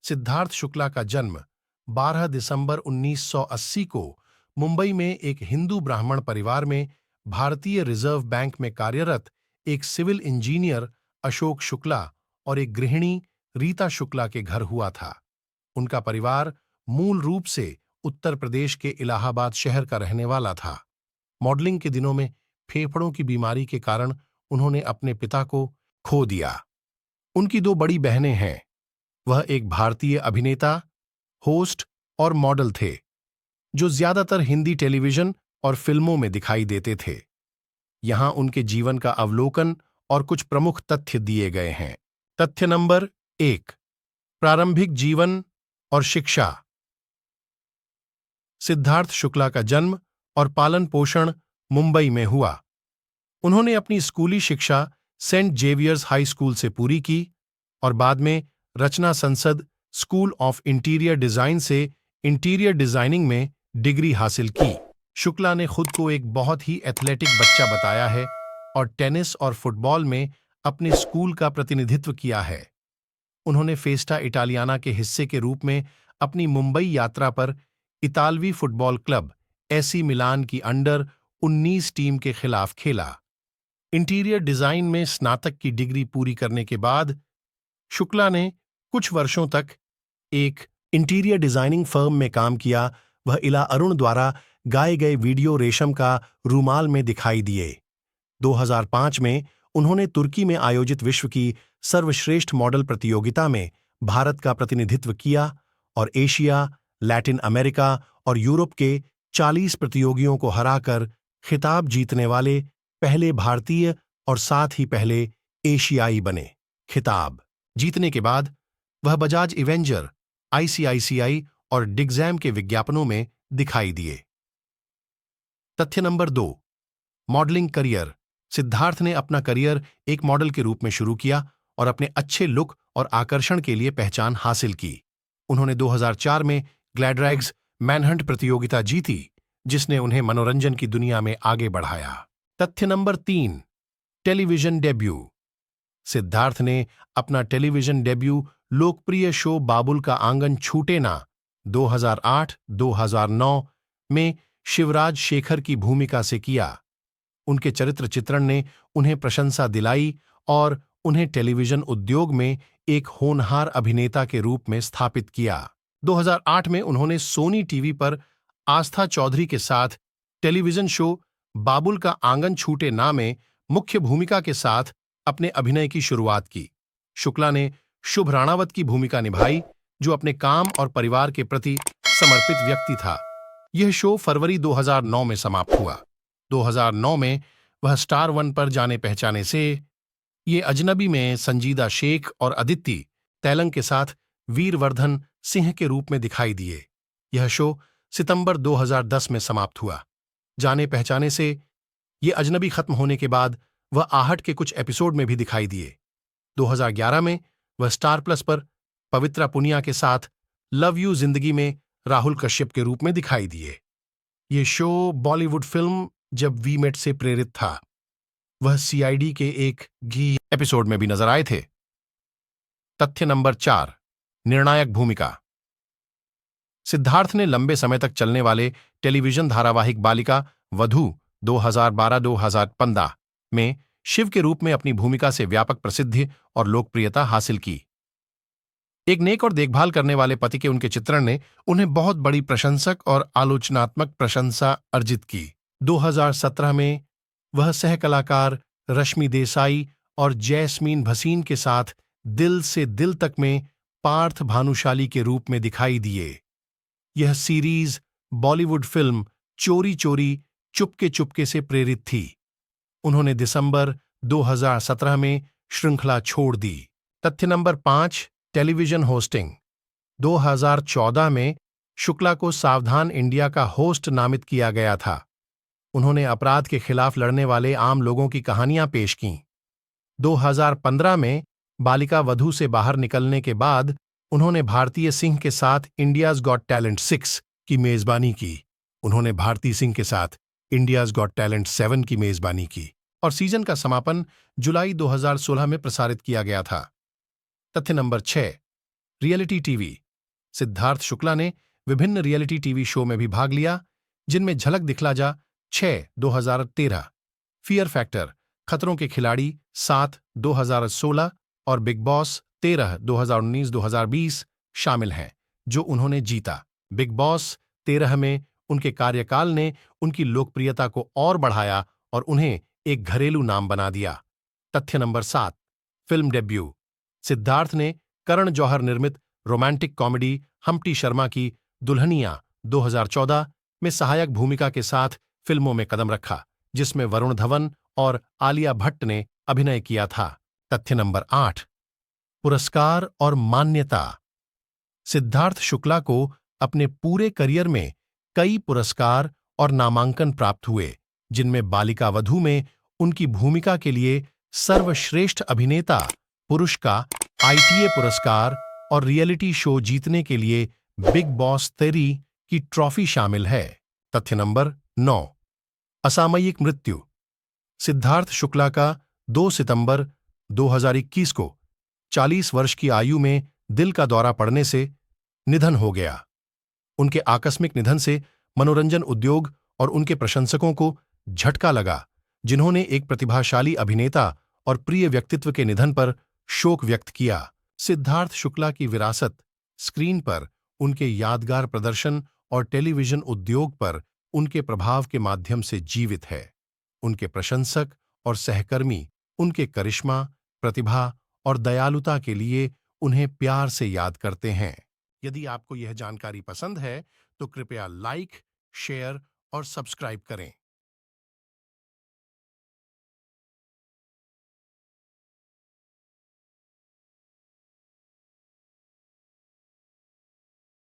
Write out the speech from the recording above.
सिद्धार्थ शुक्ला का जन्म 12 दिसंबर 1980 को मुंबई में एक हिंदू ब्राह्मण परिवार में भारतीय रिजर्व बैंक में कार्यरत एक सिविल इंजीनियर अशोक शुक्ला और एक गृहिणी रीता शुक्ला के घर हुआ था। उनका परिवार मूल रूप से उत्तर प्रदेश के इलाहाबाद शहर का रहने वाला था। मॉडलिंग के दिनों में फेफड़ों की बीमारी के कारण उन्होंने अपने पिता को खो दिया। उनकी दो बड़ी बहनें हैं। वह एक भारतीय अभिनेता, होस्ट और मॉडल थे जो ज्यादातर हिंदी टेलीविजन और फिल्मों में दिखाई देते थे। यहां उनके जीवन का अवलोकन और कुछ प्रमुख तथ्य दिए गए हैं। तथ्य नंबर 1, प्रारंभिक जीवन और शिक्षा। सिद्धार्थ शुक्ला का जन्म और पालन पोषण मुंबई में हुआ। उन्होंने अपनी स्कूली शिक्षा सेंट जेवियर्स हाई स्कूल से पूरी की और बाद में रचना संसद स्कूल ऑफ इंटीरियर डिजाइन से इंटीरियर डिजाइनिंग में डिग्री हासिल की। शुक्ला ने खुद को एक बहुत ही एथलेटिक बच्चा बताया है और टेनिस और फुटबॉल में अपने स्कूल का प्रतिनिधित्व किया है। उन्होंने फेस्टा इटालियाना के हिस्से के रूप में अपनी मुंबई यात्रा पर इतालवी फुटबॉल क्लब एसी मिलान की अंडर-19 टीम के खिलाफ खेला। इंटीरियर डिजाइन में स्नातक की डिग्री पूरी करने के बाद शुक्ला ने कुछ वर्षों तक एक इंटीरियर डिजाइनिंग फर्म में काम किया। वह इला अरुण द्वारा गाए गए वीडियो रेशम का रूमाल में दिखाई दिए। 2005 में उन्होंने तुर्की में आयोजित विश्व की सर्वश्रेष्ठ मॉडल प्रतियोगिता में भारत का प्रतिनिधित्व किया और एशिया, लैटिन अमेरिका और यूरोप के 40 प्रतियोगियों को हराकर खिताब जीतने वाले पहले भारतीय और साथ ही पहले एशियाई बने। खिताब जीतने के बाद वह बजाज इवेंजर, आईसीआईसीआई और डिग्जैम के विज्ञापनों में दिखाई दिए। तथ्य नंबर 2, मॉडलिंग करियर। सिद्धार्थ ने अपना करियर एक मॉडल के रूप में शुरू किया और अपने अच्छे लुक और आकर्षण के लिए पहचान हासिल की। उन्होंने 2004 में ग्लैडरैग्स मैनहंट प्रतियोगिता जीती, जिसने उन्हें मनोरंजन की दुनिया में आगे बढ़ाया। तथ्य नंबर 3, टेलीविजन डेब्यू। सिद्धार्थ ने अपना टेलीविजन डेब्यू लोकप्रिय शो बाबुल का आंगन छूटे ना 2008-2009 में शिवराज शेखर की भूमिका से किया। उनके चरित्र चित्रण ने उन्हें प्रशंसा दिलाई और उन्हें टेलीविजन उद्योग में एक होनहार अभिनेता के रूप में स्थापित किया। 2008 में उन्होंने सोनी टीवी पर आस्था चौधरी के साथ टेलीविजन शो बाबुल का आंगन छूटे ना में मुख्य भूमिका के साथ अपने अभिनय की शुरुआत की। शुक्ला ने शुभ राणावत की भूमिका निभाई, जो अपने काम और परिवार के प्रति समर्पित व्यक्ति था। यह शो फरवरी 2009 में समाप्त हुआ। 2009 में वह स्टार वन पर जाने पहचाने से ये अजनबी में संजीदा शेख और अदिति तैलंग के साथ वीरवर्धन सिंह के रूप में दिखाई दिए। यह शो सितंबर 2010 में समाप्त हुआ। जाने पहचाने से ये अजनबी खत्म होने के बाद वह आहट के कुछ एपिसोड में भी दिखाई दिए। 2011 में वह स्टार प्लस पर पवित्रा पुनिया के साथ लव यू जिंदगी में राहुल कश्यप के रूप में दिखाई दिए। ये शो बॉलीवुड फिल्म जब वी मेट से प्रेरित था। वह सीआईडी के एक घी एपिसोड में भी नजर आए थे। तथ्य नंबर 4, निर्णायक भूमिका। सिद्धार्थ ने लंबे समय तक चलने वाले टेलीविजन धारावाहिक बालिका वधू 2012-2015 में शिव के रूप में अपनी भूमिका से व्यापक प्रसिद्धि और लोकप्रियता हासिल की। एक नेक और देखभाल करने वाले पति के उनके चित्रण ने उन्हें बहुत बड़ी प्रशंसक और आलोचनात्मक प्रशंसा अर्जित की। 2017 में वह सहकलाकार रश्मि देसाई और जैस्मीन भसीन के साथ दिल से दिल तक में पार्थ भानुशाली के रूप में दिखाई दिए। यह सीरीज बॉलीवुड फिल्म चोरी चोरी चुपके चुपके से प्रेरित थी। उन्होंने दिसंबर 2017 में श्रृंखला छोड़ दी। तथ्य नंबर 5, टेलीविजन होस्टिंग। 2014 में शुक्ला को सावधान इंडिया का होस्ट नामित किया गया था। उन्होंने अपराध के खिलाफ लड़ने वाले आम लोगों की कहानियां पेश कीं। 2015 में बालिका वधू से बाहर निकलने के बाद उन्होंने भारतीय सिंह के साथ इंडियाज गॉट टैलेंट 6 की मेजबानी की। उन्होंने भारती सिंह के साथ इंडियाज गॉट टैलेंट 7 की मेजबानी की और सीजन का समापन जुलाई 2016 में प्रसारित किया गया था। तथ्य number 6, reality TV. Siddharth Shukla ने विभिन्न रियलिटी टीवी शो में भी भाग लिया, जिनमें झलक दिखला जा 6 2013, फियर फैक्टर, खतरों के खिलाड़ी 7 2016 और बिग बॉस 13 2019-2020 शामिल हैं, जो उन्होंने जीता। बिग बॉस 13 में उनके कार्यकाल ने उनकी लोकप्रियता को और बढ़ाया और उन्हें एक घरेलू नाम बना दिया। तथ्य नंबर 7, फिल्म डेब्यू। सिद्धार्थ ने करण जौहर निर्मित रोमांटिक कॉमेडी हम्प्टी शर्मा की दुल्हनिया 2014 में सहायक भूमिका के साथ फिल्मों में कदम रखा, जिसमें वरुण धवन और आलिया भट्ट ने अभिनय किया था। तथ्य नंबर 8, पुरस्कार और मान्यता। सिद्धार्थ शुक्ला को अपने पूरे करियर में कई पुरस्कार और नामांकन प्राप्त हुए, जिनमें बालिका वधू में उनकी भूमिका के लिए सर्वश्रेष्ठ अभिनेता पुरुष का आईटीए पुरस्कार और रियलिटी शो जीतने के लिए बिग बॉस 13 की ट्रॉफी शामिल है। तथ्य नंबर 9, असामयिक मृत्यु। सिद्धार्थ शुक्ला का 2 सितंबर 2021 को 40 वर्ष की आयु में दिल का दौरा पड़ने से निधन हो गया। उनके आकस्मिक निधन से मनोरंजन उद्योग और उनके प्रशंसकों को झटका लगा, जिन्होंने एक प्रतिभाशाली अभिनेता और प्रिय व्यक्तित्व के निधन पर शोक व्यक्त किया। सिद्धार्थ शुक्ला की विरासत स्क्रीन पर उनके यादगार प्रदर्शन और टेलीविजन उद्योग पर उनके प्रभाव के माध्यम से जीवित है। उनके प्रशंसक और सहकर्मी उनके करिश्मा, प्रतिभा और दयालुता के लिए उन्हें प्यार से याद करते हैं। यदि आपको यह जानकारी पसंद है, तो कृपया लाइक, शेयर और सब्सक्राइब करें।